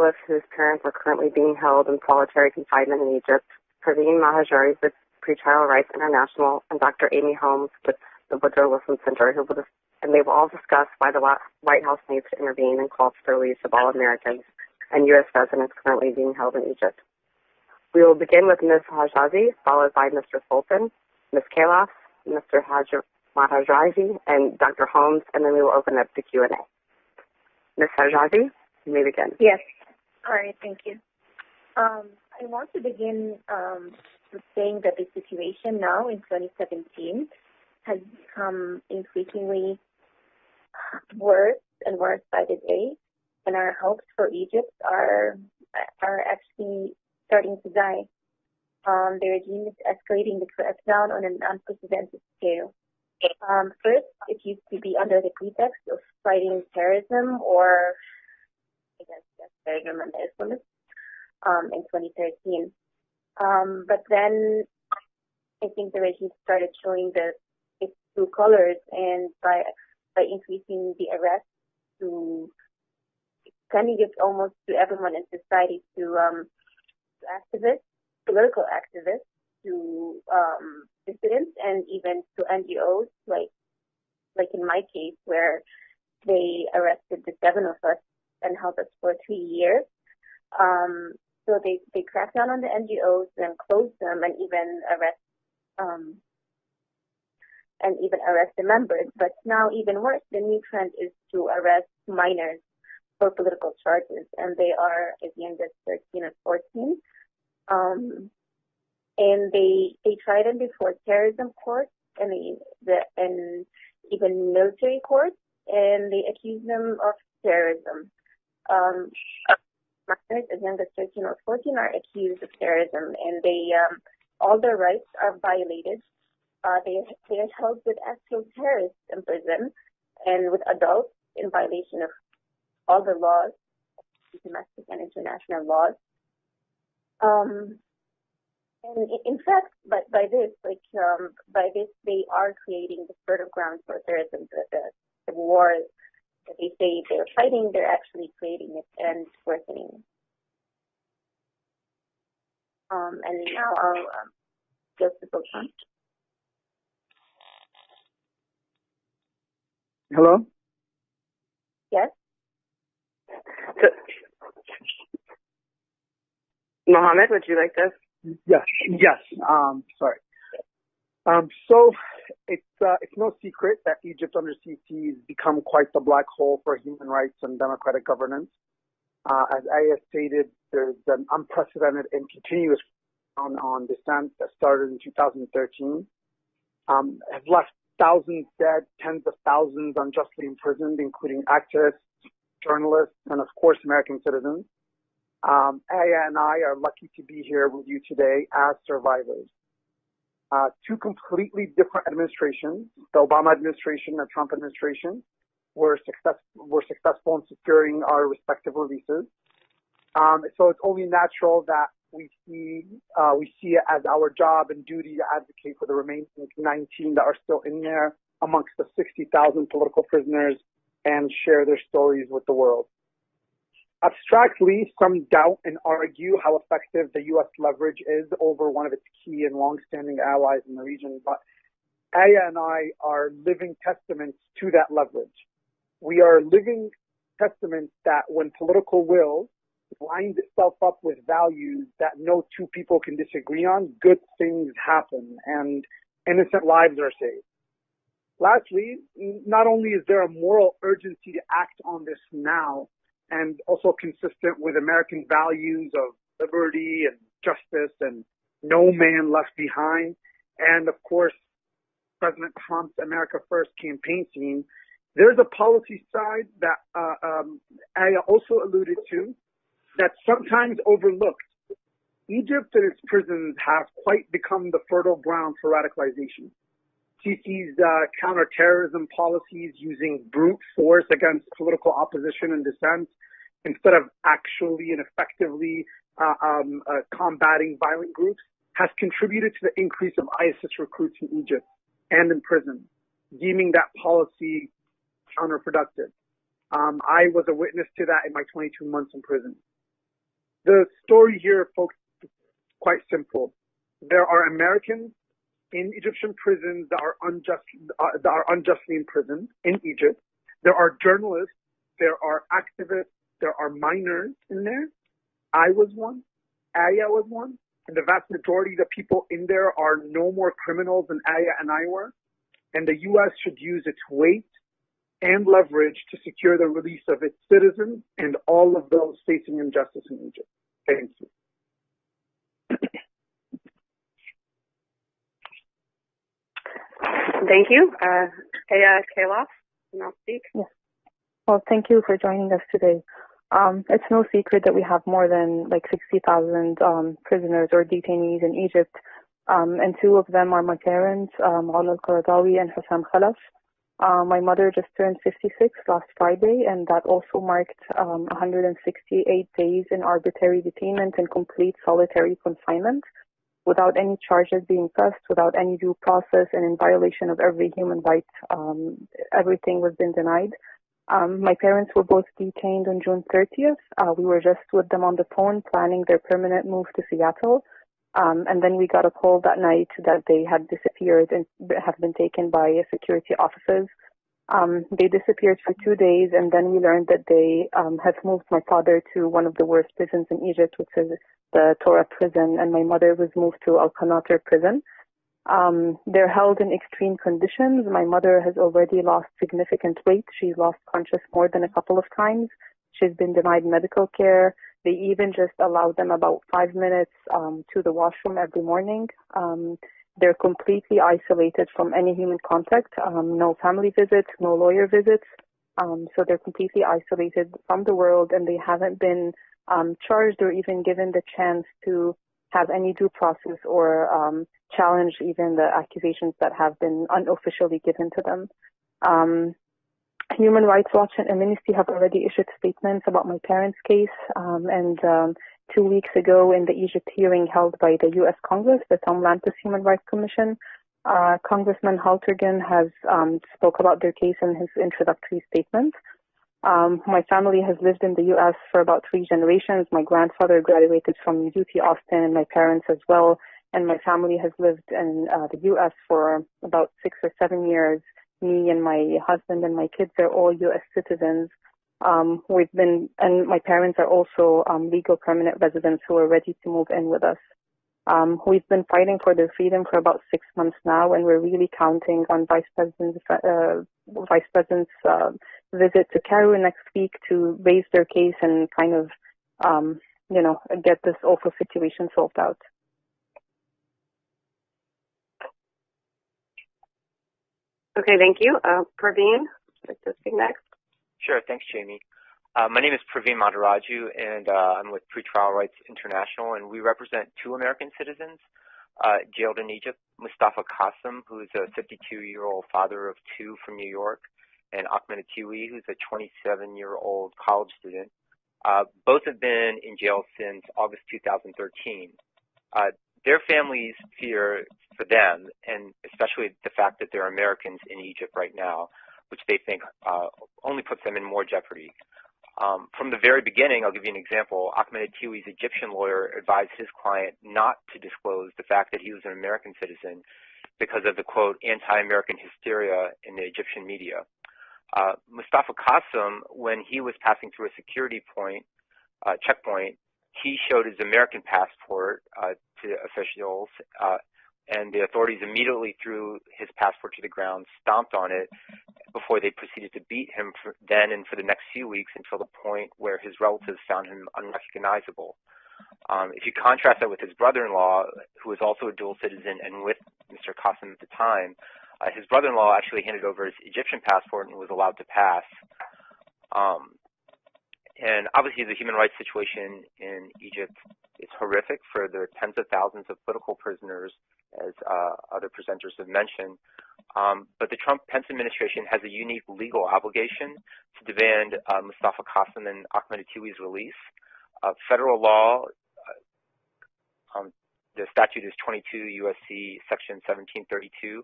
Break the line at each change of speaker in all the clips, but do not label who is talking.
journalists whose parents are currently being held in solitary confinement in Egypt, Praveen Mahajari with Pretrial Rights International, and Dr. Amy Holmes with the Woodrow Wilson Center, and they will all discuss why the White House needs to intervene and call for the release of all Americans and U.S. residents currently being held in Egypt. We will begin with Ms. Hijazi, followed by Mr. Soltan, Ms. Kalaf, Mr. Mahajari, and Dr. Holmes, and then we will open up to Q&A. Ms. Hijazi, you may begin.
Yes. All right, thank you. I want to begin with saying that the situation now in 2017 has become increasingly worse and worse by the day, and our hopes for Egypt are actually starting to die. The regime is escalating the crackdown on an unprecedented scale. First, it used to be under the pretext of fighting terrorism or against terrorism and Islamists in 2013. But then I think the regime started showing its true colors, and by increasing the arrests to sending it almost to everyone in society, to activists, political activists, to dissidents, and even to NGOs, like in my case, where they arrested the 7 of us and held us for 3 years. So they cracked down on the NGOs and closed them, and even arrest the members. But now, even worse, the new trend is to arrest minors for political charges, and they are as young as 13 or 14. And they tried them before terrorism courts and even military courts, and they accused them of terrorism. Minors as young as 13 or 14 are accused of terrorism, and all their rights are violated. They are held with actual terrorists in prison and with adults in violation of all the laws, domestic and international laws. And in fact, by this, they are creating the fertile ground for terrorism. The wars that they say they're fighting, they're actually creating it and worsening it. And now I'll go to Soltan.
Hello?
Yes?
Mohamed, would you like this?
Yes. Sorry. So it's no secret that Egypt under Sisi has become quite the black hole for human rights and democratic governance. As Aya stated, there's an unprecedented and continuous on dissent that started in 2013. Has left thousands dead, tens of thousands unjustly imprisoned, including activists, journalists, and of course American citizens. Aya and I are lucky to be here with you today as survivors. Two completely different administrations, the Obama administration and the Trump administration, were successful in securing our respective releases. So it's only natural that we see it as our job and duty to advocate for the remaining 19 that are still in there amongst the 60,000 political prisoners and share their stories with the world. Abstractly, some doubt and argue how effective the U.S. leverage is over one of its key and long-standing allies in the region, but Aya and I are living testaments to that leverage. We are living testaments that when political will lines itself up with values that no two people can disagree on, good things happen and innocent lives are saved. Lastly, not only is there a moral urgency to act on this now, and also consistent with American values of liberty and justice and no man left behind, and of course, President Trump's America First campaign scene, there's a policy side that Aya also alluded to that's sometimes overlooked. Egypt and its prisons have quite become the fertile ground for radicalization. Sisi's counterterrorism policies using brute force against political opposition and dissent instead of actually and effectively combating violent groups has contributed to the increase of ISIS recruits in Egypt and in prison, deeming that policy counterproductive. I was a witness to that in my 22 months in prison. The story here, folks, is quite simple. There are Americans in Egyptian prisons that are unjustly imprisoned in Egypt. There are journalists, there are activists, there are minors in there. I was one, Aya was one, and the vast majority of the people in there are no more criminals than Aya and I were. And the U.S. should use its weight and leverage to secure the release of its citizens and all of those facing injustice in Egypt. Thank you.
Thank you. Aya Kailath, now speak.
Yes. Well, thank you for joining us today. It's no secret that we have more than 60,000 prisoners or detainees in Egypt, and two of them are my parents, Maula al-Qaradawi and Hussam Khalaf. My mother just turned 56 last Friday, and that also marked 168 days in arbitrary detainment and complete solitary confinement, without any charges being pressed, without any due process, and in violation of every human right. Everything was been denied. My parents were both detained on June 30th. We were just with them on the phone planning their permanent move to Seattle. And then we got a call that night that they had disappeared and have been taken by security officers. They disappeared for 2 days, and then we learned that they have moved my father to one of the worst prisons in Egypt, which is the Torah prison, and my mother was moved to Al-Qanatir prison. They're held in extreme conditions. My mother has already lost significant weight. She's lost conscious more than a couple of times. She's been denied medical care. They even just allowed them about 5 minutes to the washroom every morning. They're completely isolated from any human contact, no family visits, no lawyer visits. So they're completely isolated from the world, and they haven't been charged or even given the chance to have any due process or challenge even the accusations that have been unofficially given to them. Human Rights Watch and Amnesty have already issued statements about my parents' case, and 2 weeks ago in the Egypt hearing held by the U.S. Congress, the Tom Lantos Human Rights Commission, Congressman Haltergan has spoke about their case in his introductory statement. My family has lived in the U.S. for about 3 generations. My grandfather graduated from UT Austin, and my parents as well. And my family has lived in the U.S. for about 6 or 7 years. Me and my husband and my kids are all U.S. citizens. And my parents are also legal permanent residents who are ready to move in with us. We've been fighting for their freedom for about 6 months now, and we're really counting on Vice President's visit to Cairo next week to raise their case and kind of, get this awful situation solved out.
Okay, thank you. Praveen, would you like to speak next?
Sure, thanks, Jamie. My name is Praveen Madaraju, and I'm with Pretrial Rights International, and we represent 2 American citizens jailed in Egypt, Mustafa Qasim, who is a 52-year-old father of 2 from New York, and Ahmed Atiwi, who's a 27-year-old college student. Both have been in jail since August 2013. Their families fear for them, and especially the fact that there are Americans in Egypt right now, which they think only puts them in more jeopardy. From the very beginning, I'll give you an example. Ahmed Atiwi's Egyptian lawyer advised his client not to disclose the fact that he was an American citizen because of the, quote, anti-American hysteria in the Egyptian media. Mustafa Qasim, when he was passing through a security checkpoint, he showed his American passport to officials, and the authorities immediately threw his passport to the ground, stomped on it, before they proceeded to beat him then and for the next few weeks until the point where his relatives found him unrecognizable. If you contrast that with his brother-in-law, who was also a dual citizen and with Mr. Qasim at the time, his brother-in-law actually handed over his Egyptian passport and was allowed to pass. And obviously the human rights situation in Egypt is horrific for the tens of thousands of political prisoners, as other presenters have mentioned. But the Trump-Pence administration has a unique legal obligation to demand Mustafa Qasim and Ahmed Atiwi's release. Federal law, the statute is 22 U.S.C. Section 1732,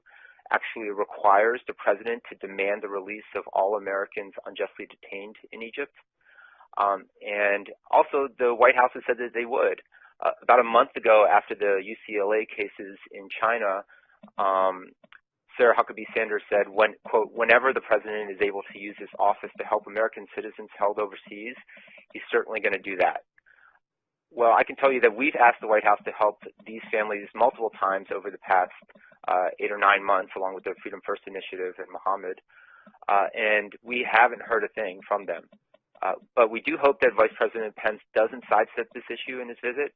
actually requires the president to demand the release of all Americans unjustly detained in Egypt. And also, the White House has said that they would. About a month ago, after the UCLA cases in China, Sarah Huckabee Sanders said, quote, whenever the president is able to use his office to help American citizens held overseas, he's certainly going to do that. Well, I can tell you that we've asked the White House to help these families multiple times over the past 8 or 9 months, along with the Freedom First Initiative and Mohamed, and we haven't heard a thing from them. But we do hope that Vice President Pence doesn't sidestep this issue in his visit.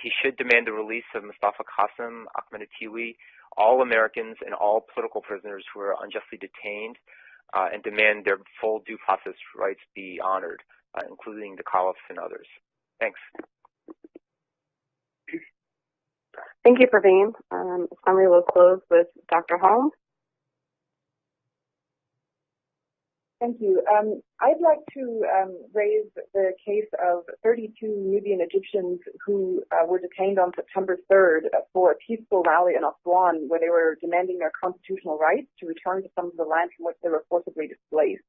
He should demand the release of Mustafa Qasim, Ahmed Atiwi, all Americans and all political prisoners who are unjustly detained, and demand their full due process rights be honored, including the caliphs and others. Thanks.
Thank you, Praveen. Summary will close with Dr. Holmes.
Thank you. I'd like to raise the case of 32 Nubian Egyptians who were detained on September 3rd for a peaceful rally in Aswan where they were demanding their constitutional rights to return to some of the land from which they were forcibly displaced.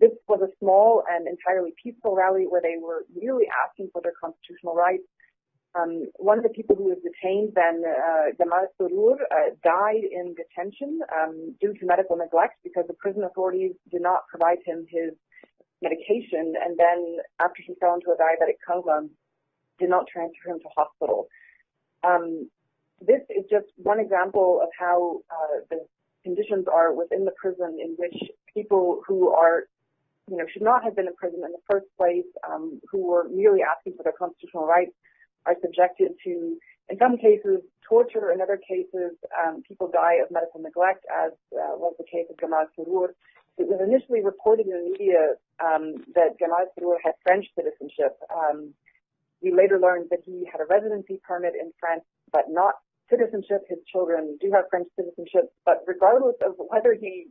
This was a small and entirely peaceful rally where they were merely asking for their constitutional rights. One of the people who was detained then, Gamal Surur, died in detention due to medical neglect because the prison authorities did not provide him his medication, and then after he fell into a diabetic coma, did not transfer him to hospital. This is just one example of how the conditions are within the prison in which people who are, should not have been in prison in the first place, who were merely asking for their constitutional rights, are subjected to, in some cases, torture. In other cases, people die of medical neglect, as was the case of Gamal Surur. It was initially reported in the media that Gamal Surur had French citizenship. We later learned that he had a residency permit in France, but not citizenship. His children do have French citizenship, but regardless of whether he,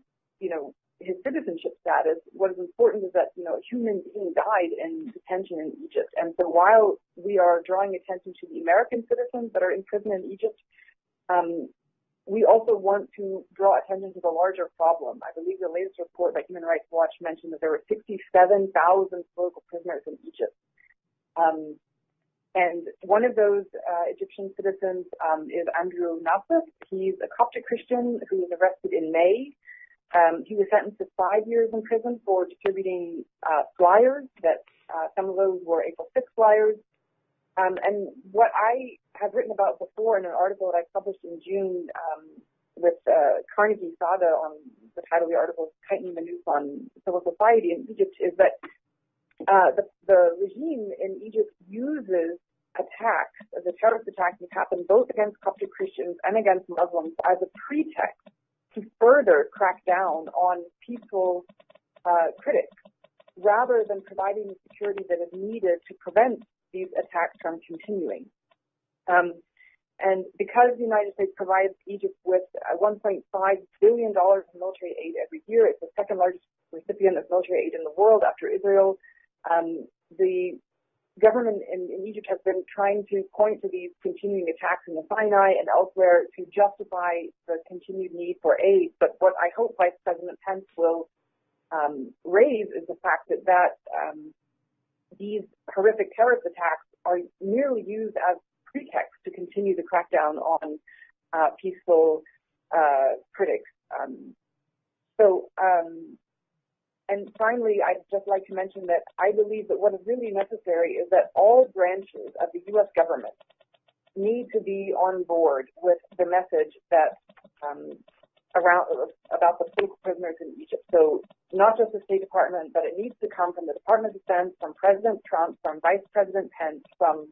his citizenship status, what is important is that, a human being died in detention in Egypt. And so while we are drawing attention to the American citizens that are in prison in Egypt, we also want to draw attention to the larger problem. I believe the latest report by Human Rights Watch mentioned that there were 67,000 political prisoners in Egypt. And one of those Egyptian citizens is Andrew Nassif. He's a Coptic Christian who was arrested in May. He was sentenced to 5 years in prison for distributing flyers that some of those were April 6 flyers. And what I have written about before in an article that I published in June with Carnegie Sada on the title of the article, Tightening the Noose on Civil Society in Egypt, is that the regime in Egypt uses attacks, the terrorist attacks that happen both against Coptic Christians and against Muslims as a pretext to further crack down on peaceful critics, rather than providing the security that is needed to prevent these attacks from continuing. And because the United States provides Egypt with $1.5 billion in military aid every year, it's the second largest recipient of military aid in the world after Israel. The government in Egypt has been trying to point to these continuing attacks in the Sinai and elsewhere to justify the continued need for aid. But what I hope Vice President Pence will raise is the fact that these horrific terrorist attacks are merely used as pretext to continue to crack down on peaceful critics. And finally, I'd just like to mention that I believe that what is really necessary is that all branches of the U.S. government need to be on board with the message that about the political prisoners in Egypt. So not just the State Department, but it needs to come from the Department of Defense, from President Trump, from Vice President Pence, from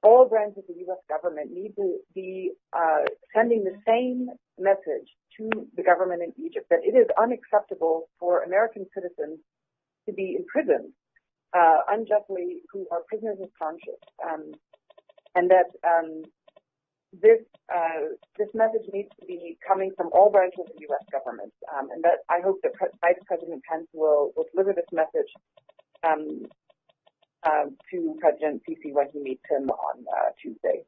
all branches of the U.S. government need to be sending the same message to the government in Egypt that it is unacceptable for American citizens to be imprisoned unjustly, who are prisoners of conscience, and that this message needs to be coming from all branches of the U.S. government, and that I hope that Vice President Pence will deliver this message to President Sisi when he meets him on Tuesday.